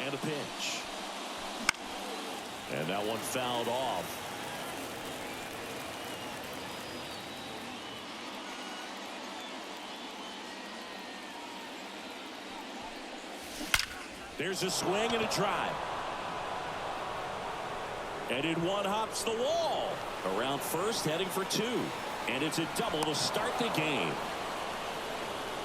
And a pitch. And that one fouled off. There's a swing and a drive. And in one hops the wall. Around first, heading for two. And it's a double to start the game.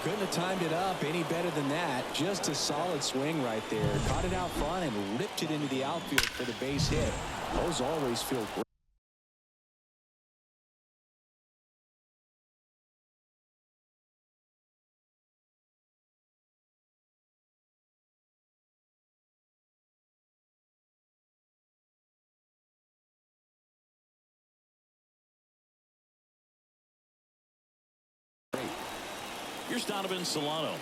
Couldn't have timed it up any better than that. Just a solid swing right there. Caught it out front and ripped it into the outfield for the base hit. Those always feel great. Here's Donovan Solano.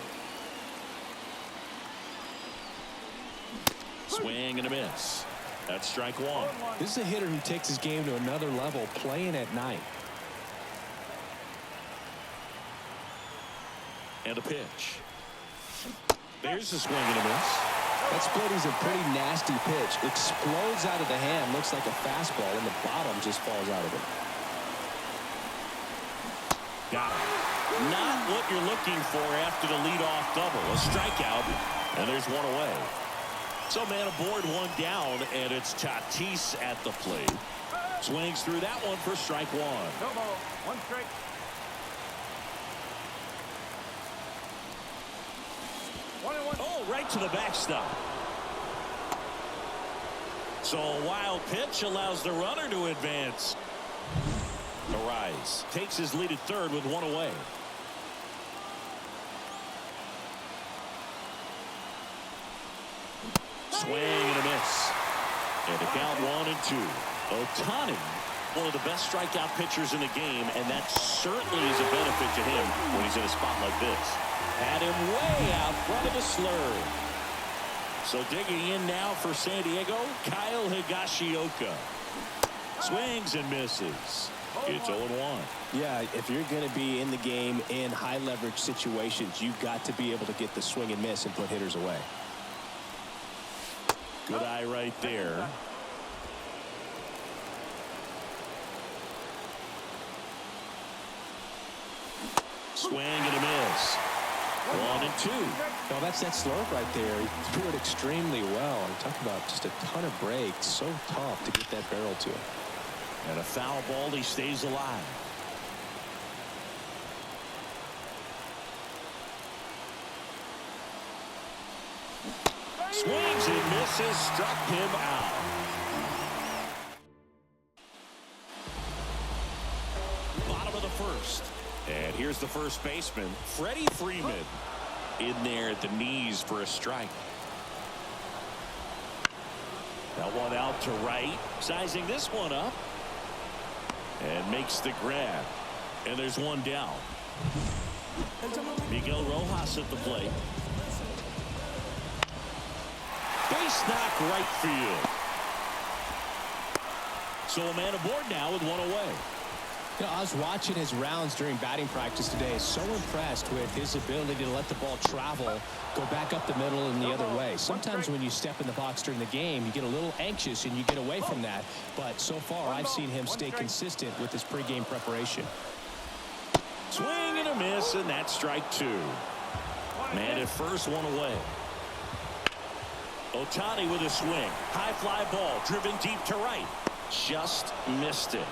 Swing and a miss. That's strike one. This is a hitter who takes his game to another level, playing at night. And a pitch. There's a swing and a miss. That split is a pretty nasty pitch. Explodes out of the hand. Looks like a fastball, and the bottom just falls out of it. Got it. Not what you're looking for after the leadoff double. A strikeout, and there's one away. So man aboard, one down, and it's Tatis at the plate. Swings through that one for strike one. No ball, one strike. Oh, right to the backstop. So a wild pitch allows the runner to advance. Arise takes his lead at third with one away. Swing and a miss. And the count 1-2. Ohtani, one of the best strikeout pitchers in the game, and that certainly is a benefit to him when he's in a spot like this. Had him way out front of the slurve. So digging in now for San Diego, Kyle Higashioka. Swings and misses. It's 0-1. Yeah, if you're going to be in the game in high leverage situations, you've got to be able to get the swing and miss and put hitters away. Good eye right there. Swing and a miss. 1-2. Well, that's that slurve right there. He threw it extremely well. And talk about just a ton of breaks. So tough to get that barrel to it. And a foul ball, he stays alive. Swings and misses, struck him out. Bottom of the first. And here's the first baseman, Freddie Freeman, in there at the knees for a strike. That one out to right, sizing this one up. And makes the grab. And there's one down. Miguel Rojas at the plate. Base knock right field. So a man aboard now with one away. You know, I was watching his rounds during batting practice today. So impressed with his ability to let the ball travel, go back up the middle and the other way. Sometimes when you step in the box during the game, you get a little anxious and you get away from that. But so far, I've seen him stay consistent with his pregame preparation. Swing and a miss, and that's strike two. Man at first, one away. Ohtani with a swing. High fly ball driven deep to right. Just missed it.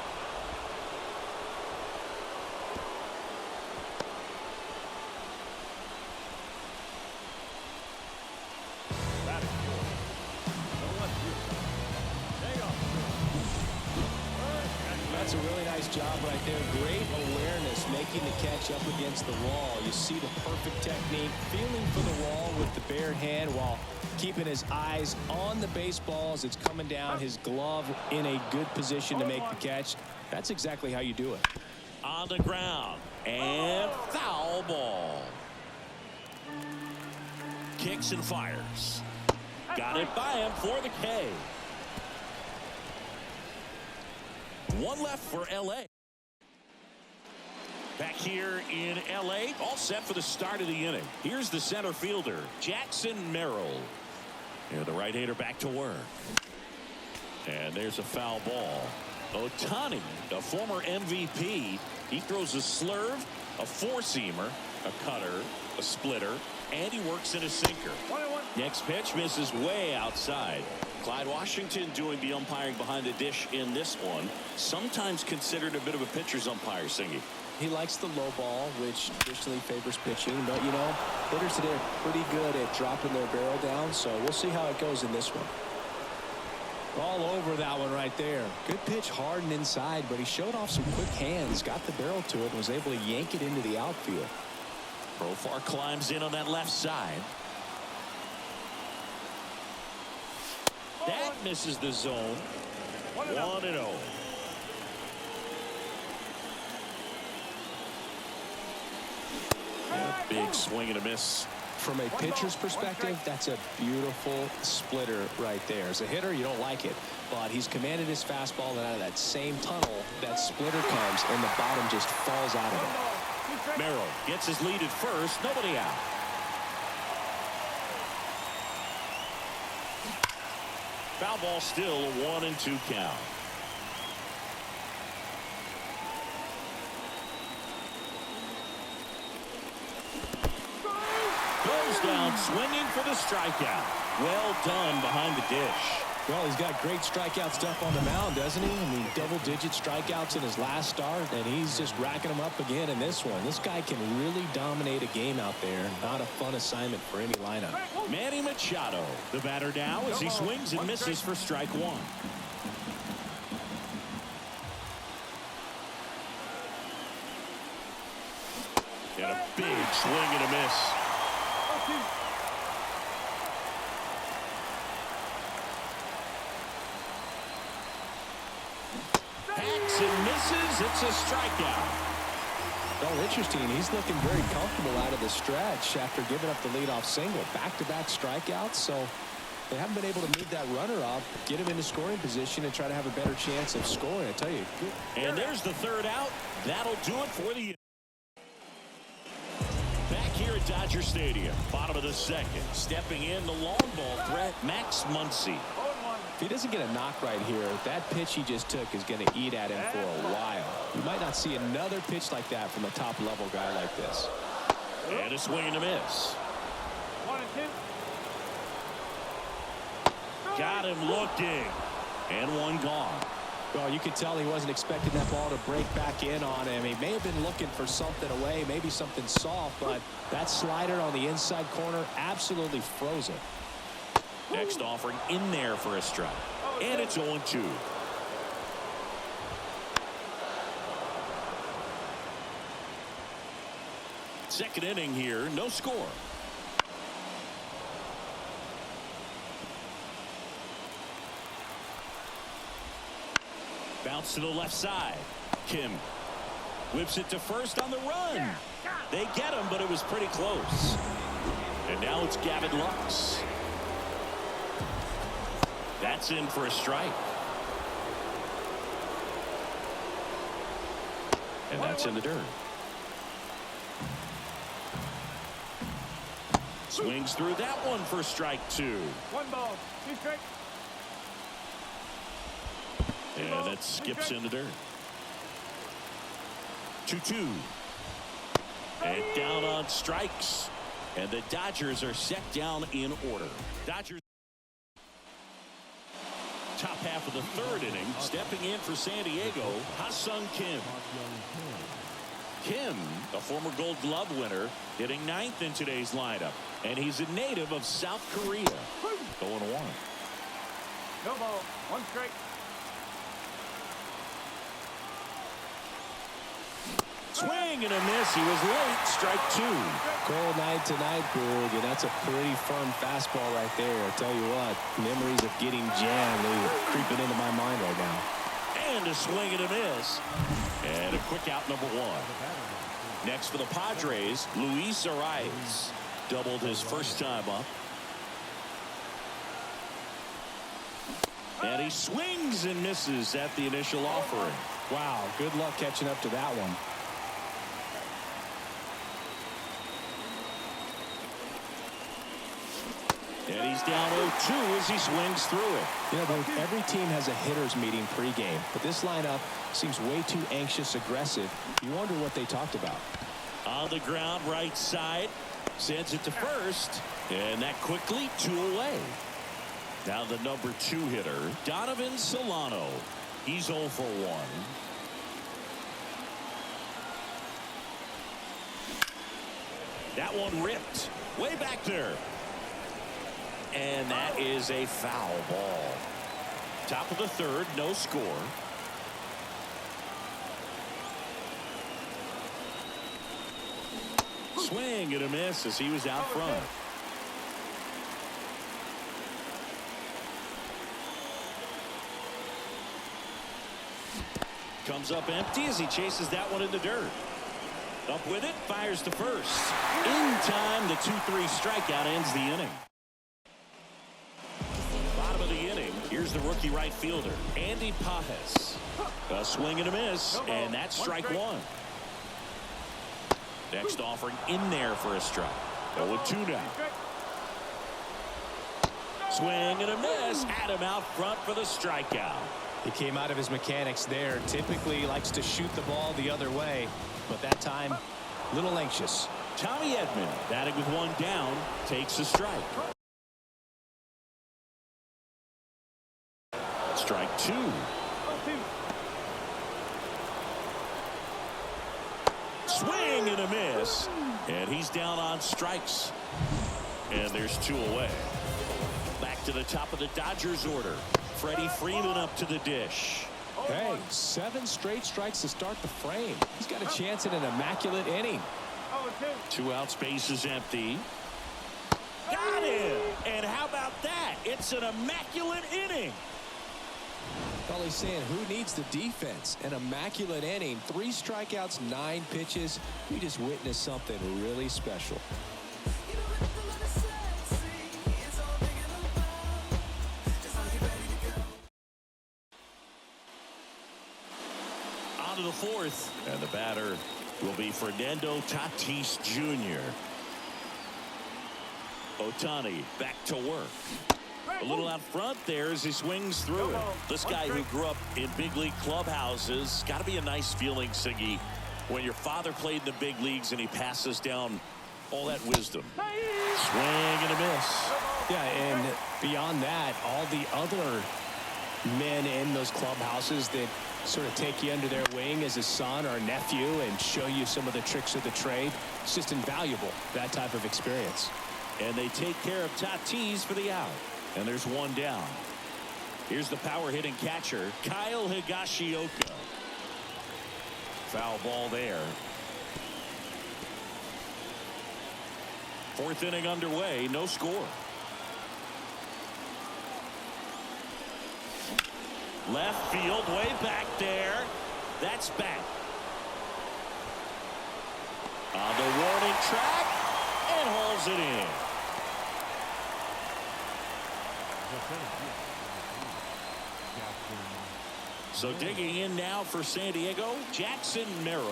That's a really nice job right there. Great awareness, making the catch up against the wall. You see the perfect technique, feeling for the wall with the bare hand while keeping his eyes on the baseball as it's coming down, his glove in a good position to make the catch. That's exactly how you do it. On the ground, and foul ball. Kicks and fires. Got it by him for the K. One left for L.A. Back here in L.A., all set for the start of the inning. Here's the center fielder, Jackson Merrill. And the right-hander back to work. And there's a foul ball. Ohtani, a former MVP, he throws a slurve, a four-seamer, a cutter, a splitter, and he works in a sinker. Next pitch misses way outside. Clyde Washington doing the umpiring behind the dish in this one. Sometimes considered a bit of a pitcher's umpire, Singy. He likes the low ball, which traditionally favors pitching. But, you know, hitters today are pretty good at dropping their barrel down. So we'll see how it goes in this one. All over that one right there. Good pitch, hard and inside, but he showed off some quick hands, got the barrel to it, and was able to yank it into the outfield. Profar climbs in on that left side. That misses the zone. 1-0. Big swing and a miss. From a pitcher's perspective, that's a beautiful splitter right there. As a hitter, you don't like it, but he's commanded his fastball, and out of that same tunnel, that splitter comes, and the bottom just falls out of it. Merrill gets his lead at first. Nobody out. Foul ball, still a 1-2 count. Goes down swinging for the strikeout. Well done behind the dish. Well, he's got great strikeout stuff on the mound, doesn't he? I mean, double-digit strikeouts in his last start, and he's just racking them up again in this one. This guy can really dominate a game out there. Not a fun assignment for any lineup. Manny Machado, the batter now, as he swings and misses for strike one. And a big swing and a miss. Hacks and misses. It's a strikeout. Oh, interesting. He's looking very comfortable out of the stretch after giving up the leadoff single. Back-to-back strikeouts, so they haven't been able to move that runner up, get him into scoring position, and try to have a better chance of scoring. I tell you. And there's the third out. That'll do it for the back here at Dodger Stadium. Bottom of the second. Stepping in the long ball threat, Max Muncy. If he doesn't get a knock right here, that pitch he just took is going to eat at him for a while. You might not see another pitch like that from a top-level guy like this. And a swing and a miss. 1-2. Got him looking. And one gone. Well, you could tell he wasn't expecting that ball to break back in on him. He may have been looking for something away, maybe something soft, but that slider on the inside corner absolutely froze it. Next offering in there for a strike. And it's 0-2. Second inning here, no score. Bounce to the left side. Kim whips it to first on the run. They get him, but it was pretty close. And now it's Gavin Lux. That's in for a strike. And that's in the dirt. Swings through that one for strike two. 1 ball, 2 strikes. And it skips in the dirt. 2-2. And down on strikes. And the Dodgers are set down in order. Dodgers. Top half of the third inning, stepping in for San Diego, Ha-Sung Kim. Kim, a former Gold Glove winner, hitting ninth in today's lineup, and he's a native of South Korea. 0-1. No ball, 1 strike. Swing and a miss. He was late. Strike two. Cold night tonight, Boog, and that's a pretty firm fastball right there. I tell you what, memories of getting jammed, they're creeping into my mind right now. And a swing and a miss. And a quick out, number one. Next for the Padres, Luis Arias. Doubled his first time up. And he swings and misses at the initial offering. Wow, good luck catching up to that one. And he's down 0-2 as he swings through it. You know, every team has a hitters meeting pregame, but this lineup seems way too anxious, aggressive. You wonder what they talked about. On the ground, right side. Sends it to first. And that quickly 2 away. Now the number 2 hitter, Donovan Solano. He's 0 for 1. That one ripped. Way back there. And that is a foul ball. Top of the 3rd, no score. Swing and a miss as he was out front. Comes up empty as he chases that one in the dirt. Up with it, fires to first. In time, the 2-3 strikeout ends the inning. Bottom of the inning, here's the rookie right fielder, Andy Pajes. A swing and a miss, and that's strike 1. Next offering in there for a strike. 0-2 now. Swing and a miss. Had him out front for the strikeout. He came out of his mechanics there. Typically likes to shoot the ball the other way, but that time a little anxious. Tommy Edman batting with 1 down, takes a strike. Strike 2. Swing and a miss, and he's down on strikes, and there's 2 away. Back to the top of the Dodgers order. Freddie Freeman up to the dish. Hey, 7 straight strikes to start the frame. He's got a chance at an immaculate inning. 2 outs, base is empty. Got him! And how about that? It's an immaculate inning. All he's saying, who needs the defense? An immaculate inning. 3 strikeouts, 9 pitches. We just witnessed something really special. On to the 4th, and the batter will be Fernando Tatis Jr. Ohtani back to work. A little out front there as he swings through it. This guy who grew up in big league clubhouses, got to be a nice feeling, Siggy, when your father played in the big leagues and he passes down all that wisdom. Swing and a miss. Yeah, and beyond that, all the other men in those clubhouses that sort of take you under their wing as a son or a nephew and show you some of the tricks of the trade. It's just invaluable, that type of experience. And they take care of Tatis for the out. And there's 1 down. Here's the power hitting catcher, Kyle Higashioka. Foul ball there. 4th inning underway, no score. Left field, way back there. That's back. On the warning track, and hauls it in. So digging in now for San Diego, Jackson Merrill.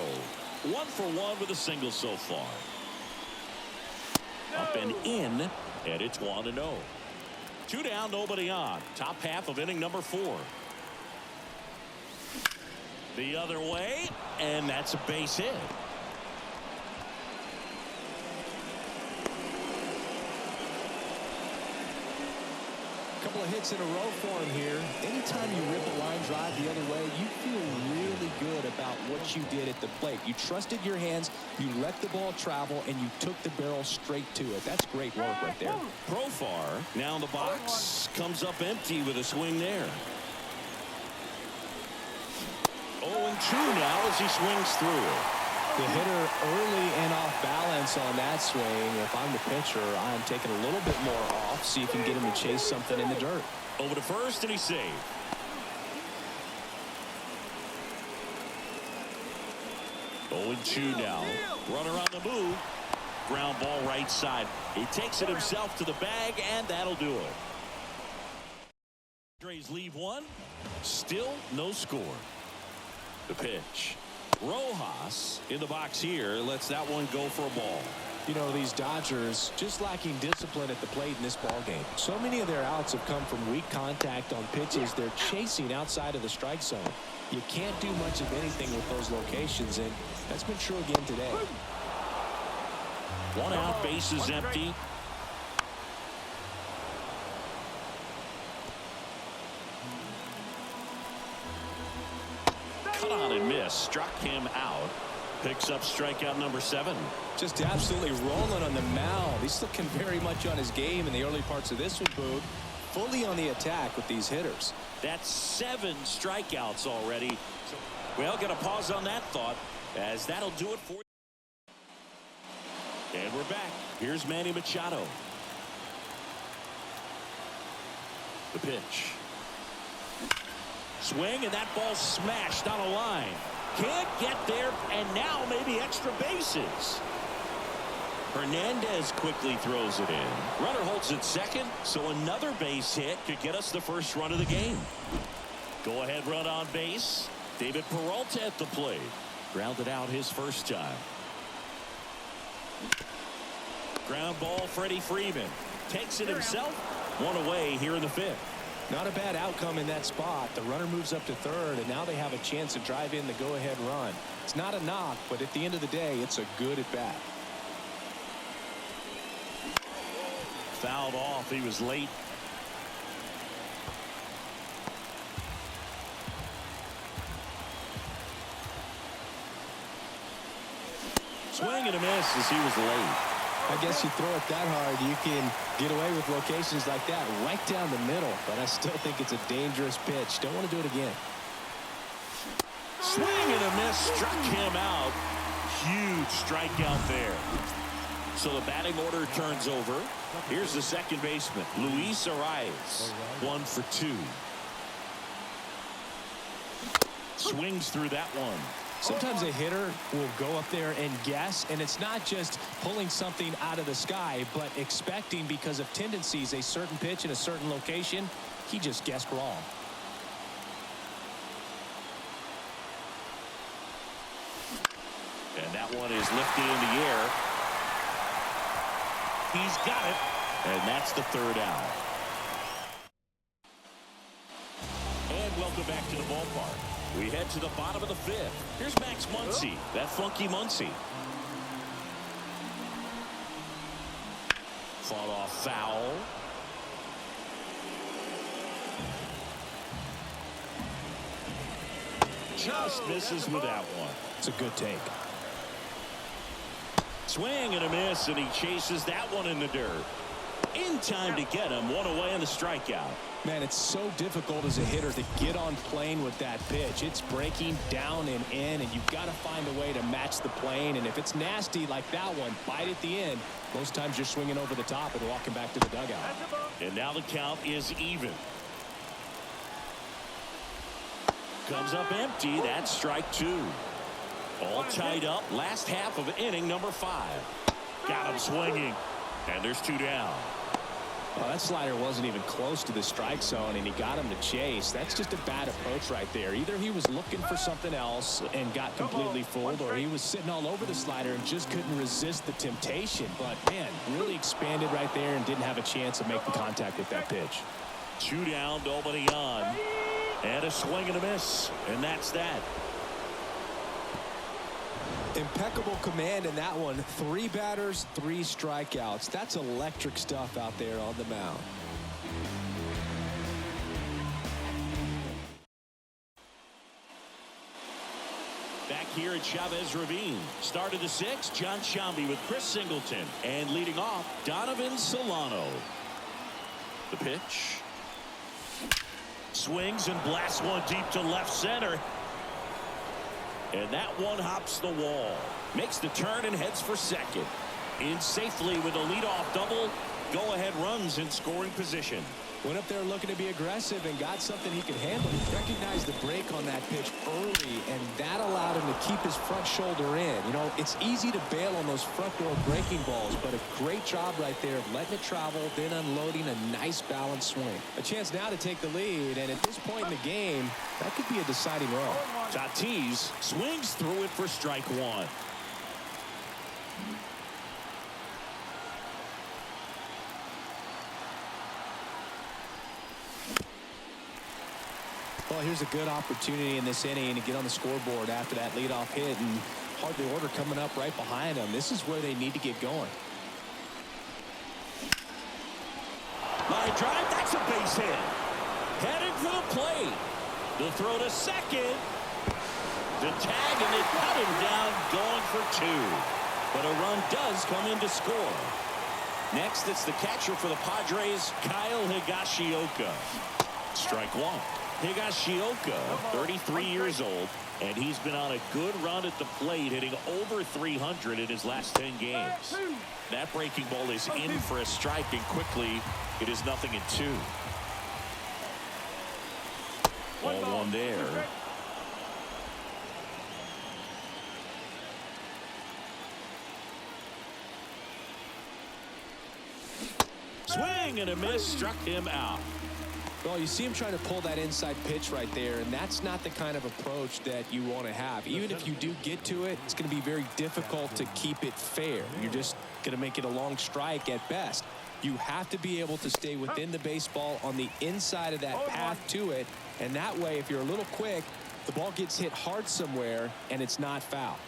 1 for 1 with a single so far. Up and in, and it's 1-0. 2 down, nobody on. Top half of inning number 4. The other way, and that's a base hit. Couple of hits in a row for him here. Anytime you rip a line drive the other way, you feel really good about what you did at the plate. You trusted your hands, you let the ball travel, and you took the barrel straight to it. That's great work right there. Profar now in the box, comes up empty with a swing there. 0-2 now as he swings through it. The hitter early and off balance on that swing. If I'm the pitcher, I'm taking a little bit more off, see if you can get him to chase something in the dirt. Over to first, and he's saved. Oh, 0-2 now. Runner on the move. Ground ball right side. He takes it himself to the bag, and that'll do it. Padres leave 1. Still no score. The pitch. Rojas in the box here lets that one go for a ball. You know, these Dodgers just lacking discipline at the plate in this ball game. So many of their outs have come from weak contact on pitches they're chasing outside of the strike zone. You can't do much of anything with those locations, and that's been true again today. One out, base is empty. Cut on and miss, struck him out. Picks up strikeout number 7. Just absolutely rolling on the mound. He's looking very much on his game in the early parts of this one, Boog. Fully on the attack with these hitters. That's 7 strikeouts already. Well, gonna pause on that thought, as that'll do it for you. And we're back. Here's Manny Machado. The pitch. Swing, and that ball smashed on a line. Can't get there, and now maybe extra bases. Hernandez quickly throws it in. Runner holds it second, so another base hit could get us the first run of the game. Go ahead run on base. David Peralta at the plate. Grounded out his first time. Ground ball, Freddie Freeman. Takes it himself. One away here in the 5th. Not a bad outcome in that spot. The runner moves up to third, and now they have a chance to drive in the go-ahead run. It's not a knock, but at the end of the day, it's a good at-bat. Fouled off. He was late. Swing and a miss as he was late. I guess you throw it that hard, you can get away with locations like that right down the middle. But I still think it's a dangerous pitch. Don't want to do it again. Swing and a miss. Struck him out. Huge strikeout there. So the batting order turns over. Here's the second baseman, Luis Arias. 1 for 2. Swings through that one. Sometimes a hitter will go up there and guess, and it's not just pulling something out of the sky, but expecting because of tendencies a certain pitch in a certain location. He just guessed wrong. And that one is lifted in the air. He's got it, and that's the 3rd out. And welcome back to the ballpark. We head to the bottom of the 5th. Here's Max Muncy, that funky Muncy. Fought off foul. Just misses with that one. It's a good take. Swing and a miss, and he chases that one in the dirt. In time to get him. One away on the strikeout. Man, it's so difficult as a hitter to get on plane with that pitch. It's breaking down and in, and you've got to find a way to match the plane. And if it's nasty like that one, bite at the end. Most times you're swinging over the top and walking back to the dugout. And now the count is even. Comes up empty. That's strike 2. All tied up. Last half of inning number 5. Got him swinging. And there's 2 down. Well, that slider wasn't even close to the strike zone, and he got him to chase. That's just a bad approach right there. Either he was looking for something else and got completely fooled, or he was sitting all over the slider and just couldn't resist the temptation. But, man, really expanded right there and didn't have a chance of making contact with that pitch. 2 down, nobody on. And a swing and a miss. And that's that. Impeccable command in that one. 3 batters, 3 strikeouts. That's electric stuff out there on the mound. Back here at Chavez Ravine. Started the 6th, John Sciambi with Chris Singleton. And leading off, Donovan Solano. The pitch. Swings and blasts one deep to left center. And that one hops the wall. Makes the turn and heads for second. In safely with a leadoff double. Go-ahead runs in scoring position. Went up there looking to be aggressive and got something he could handle. He recognized the break on that pitch early, and that allowed him to keep his front shoulder in. You know, it's easy to bail on those front door breaking balls, but a great job right there of letting it travel, then unloading a nice balanced swing. A chance now to take the lead, and at this point in the game, that could be a deciding run. Tatis swings through it for strike 1. Well, here's a good opportunity in this inning to get on the scoreboard after that leadoff hit, and hardly order coming up right behind them. This is where they need to get going. Line drive, that's a base hit. Headed for the plate. The throw to second. The tag, and they cut him down, going for two. But a run does come in to score. Next, it's the catcher for the Padres, Kyle Higashioka. Strike one. Higashioka, 33 years old, and he's been on a good run at the plate, hitting over 300 in his last 10 games. That breaking ball is in for a strike, and quickly it is 0-2. Ball one there. Swing and a miss, struck him out. Well, you see him trying to pull that inside pitch right there, and that's not the kind of approach that you want to have. Even if you do get to it, it's going to be very difficult to keep it fair. You're just going to make it a long strike at best. You have to be able to stay within the baseball on the inside of that path to it, and that way, if you're a little quick, the ball gets hit hard somewhere, and it's not foul.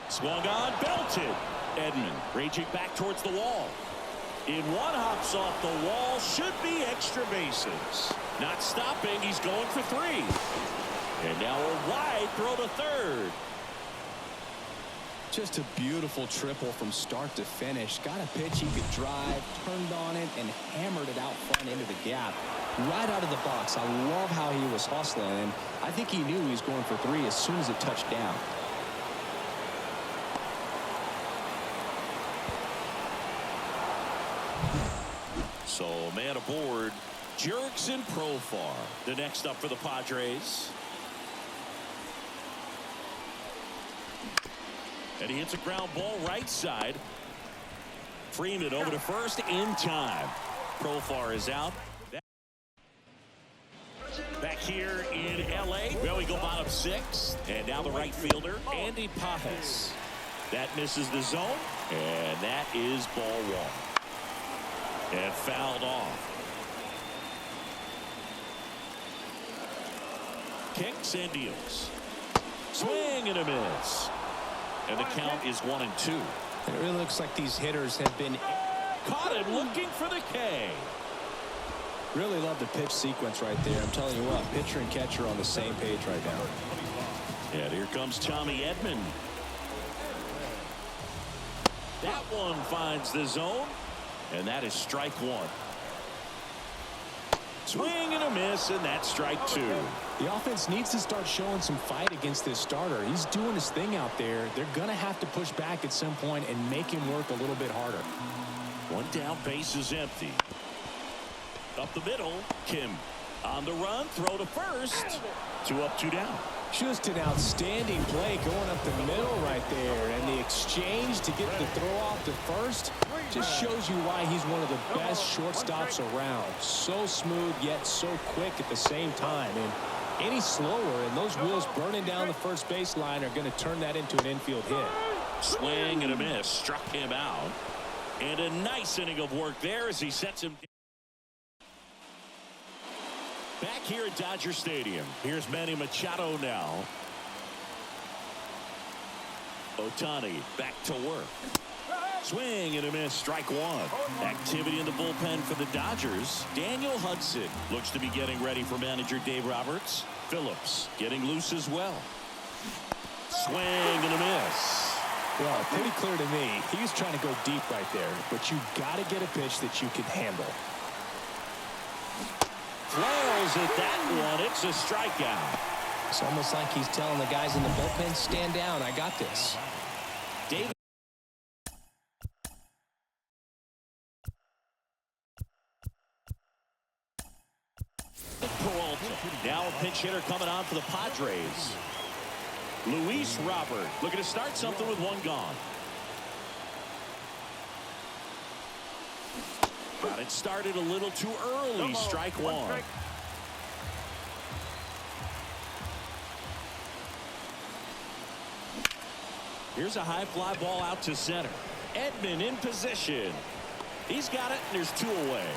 Swung on, belted. Edman raging back towards the wall. In one, hops off the wall, should be extra bases. Not stopping, he's going for three. And now a wide throw to third. Just a beautiful triple from start to finish. Got a pitch he could drive, turned on it, and hammered it out front into the gap. Right out of the box. I love how he was hustling, and I think he knew he was going for three as soon as it touched down. So, man aboard, Jurickson Profar. The next up for the Padres. And he hits a ground ball right side. Freeman over to first in time. Profar is out. Back here in L.A. Well, we go bottom six. And now the right fielder, Andy Pajes. That misses the zone. And that is ball one. And fouled off. Kicks and deals. Swing and a miss. And the count is 1-2. It really looks like these hitters have been Caught him looking for the K. Really love the pitch sequence right there. I'm telling you what, pitcher and catcher on the same page right now. And here comes Tommy Edman. That one finds the zone. And that is strike one. Swing and a miss, and that's strike two. The offense needs to start showing some fight against this starter. He's doing his thing out there. They're going to have to push back at some point and make him work a little bit harder. One down, base is empty. Up the middle, Kim on the run, throw to first. 2 up, 2 down. Just an outstanding play going up the middle right there. And the exchange to get the throw off to first just shows you why he's one of the best shortstops around. So smooth, yet so quick at the same time. And any slower, and those wheels burning down the first baseline are going to turn that into an infield hit. Swing and a miss, struck him out. And a nice inning of work there as he sets him down. Back here at Dodger Stadium, here's Manny Machado now. Ohtani back to work. Swing and a miss, strike one. Activity in the bullpen for the Dodgers. Daniel Hudson looks to be getting ready for manager Dave Roberts. Phillips getting loose as well. Swing and a miss. Well, pretty clear to me. He was trying to go deep right there, but you got to get a pitch that you can handle. Flails at that one. It's a strikeout. It's almost like he's telling the guys in the bullpen, stand down, I got this. David. Peralta. Now a pinch hitter coming on for the Padres. Luis Robert looking to start something with one gone. Got it started a little too early. Strike one. Here's a high fly ball out to center. Edman in position. He's got it, and there's 2 away.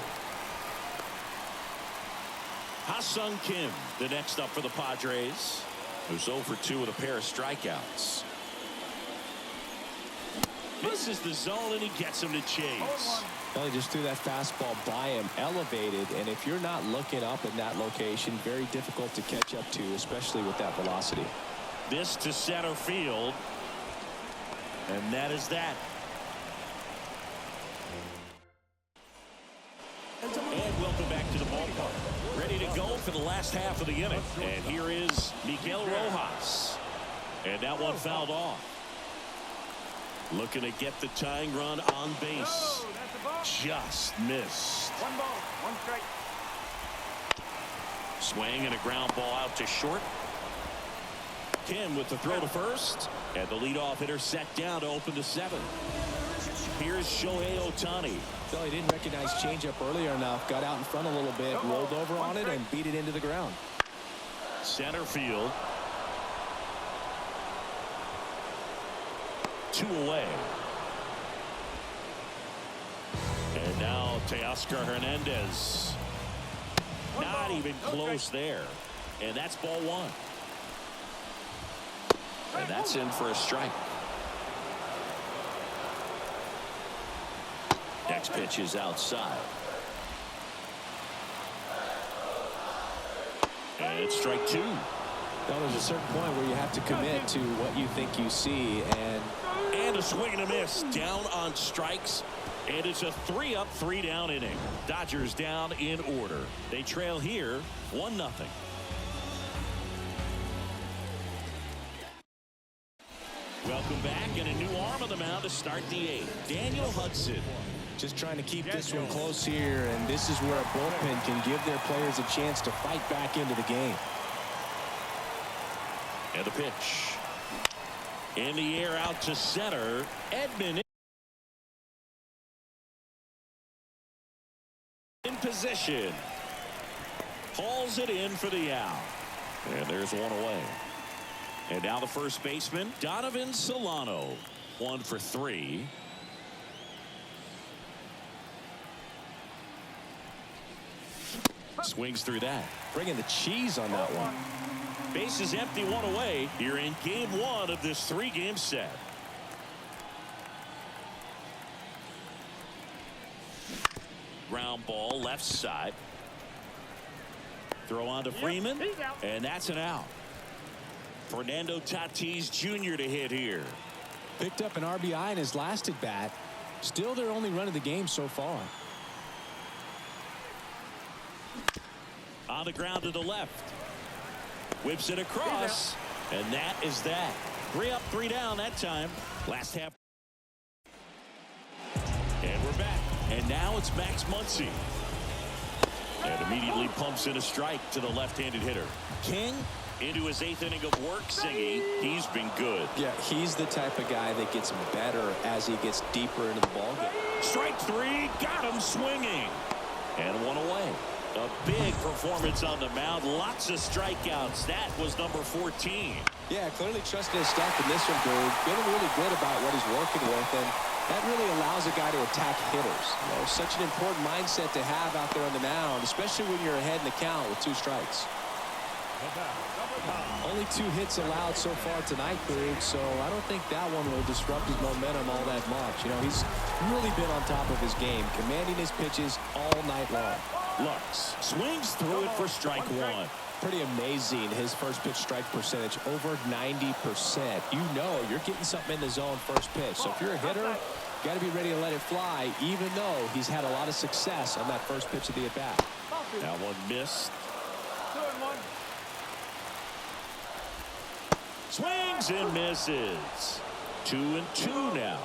Ha-Sung Kim, the next up for the Padres, who's 0 for 2 with a pair of strikeouts. Misses the zone, and he gets him to chase. Well, he just threw that fastball by him, elevated, and if you're not looking up in that location, very difficult to catch up to, especially with that velocity. This to center field, and that is that. And welcome back to the ballpark. Ready to go for the last half of the inning. And here is Miguel Rojas. And that one fouled off. Looking to get the tying run on base. Just missed. 1 ball, 1 strike. Swing and a ground ball out to short. Kim with the throw to first. And the leadoff hitter set down to open the 7th. Here's Shohei Ohtani. So he didn't recognize changeup earlier enough. Got out in front a little bit, rolled over on it, and beat it into the ground. Center field. 2 away. And now Teoscar Hernandez. Not even close there. And that's ball 1. And that's in for a strike. Next pitch is outside. And it's strike 2. Now there's a certain point where you have to commit to what you think you see, and a swing and a miss. Down on strikes. And it's a 3-up, 3-down inning. Dodgers down in order. They trail here 1-0. Welcome back, and a new arm on the mound to start the 8th. Daniel Hudson. just trying to keep this one close here, and this is where a bullpen can give their players a chance to fight back into the game. And the pitch. In the air out to center. Edman in position. Hauls it in for the out. And there's one away. And now the first baseman, Donovan Solano. 1 for 3. Swings through that. Bringing the cheese on that one. Base is empty, 1 away here in game 1 of this 3-game set. Ground ball left side. Throw on to Freeman, and that's an out. Fernando Tatis Jr. to hit here. Picked up an RBI in his last at bat. Still their only run of the game so far. On the ground to the left. Whips it across, and that is that. 3 up, 3 down that time. Last half. And we're back. And now it's Max Muncy. And immediately pumps in a strike to the left-handed hitter. King into his 8th inning of work singing. He's been good. Yeah, he's the type of guy that gets better as he gets deeper into the ballgame. Strike 3, got him swinging. And 1 away. A big performance on the mound. Lots of strikeouts. That was number 14. Yeah, clearly trusting his stuff in this one, dude. Feeling really good about what he's working with, and that really allows a guy to attack hitters. You know, such an important mindset to have out there on the mound, especially when you're ahead in the count with 2 strikes. Only 2 hits allowed so far tonight, dude, so I don't think that one will disrupt his momentum all that much. You know, he's really been on top of his game, commanding his pitches all night long. Lux swings through it for strike 1. Pretty amazing, his first pitch strike percentage, over 90%. You know you're getting something in the zone first pitch. So if you're a hitter, you got to be ready to let it fly, even though he's had a lot of success on that first pitch of the at-bat. That one missed. 2-1. Swings and misses. 2-2 now.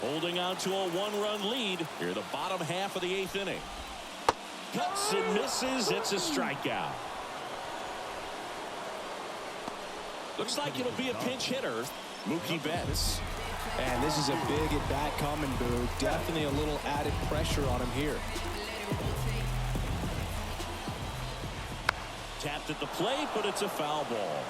Holding on to a 1-run lead here, the bottom half of the 8th inning. Cuts and misses. It's a strikeout. Looks like it'll be a pinch hitter. Mookie Betts. And this is a big at-bat coming, Boo. Definitely a little added pressure on him here. Tapped at the plate, but it's a foul ball.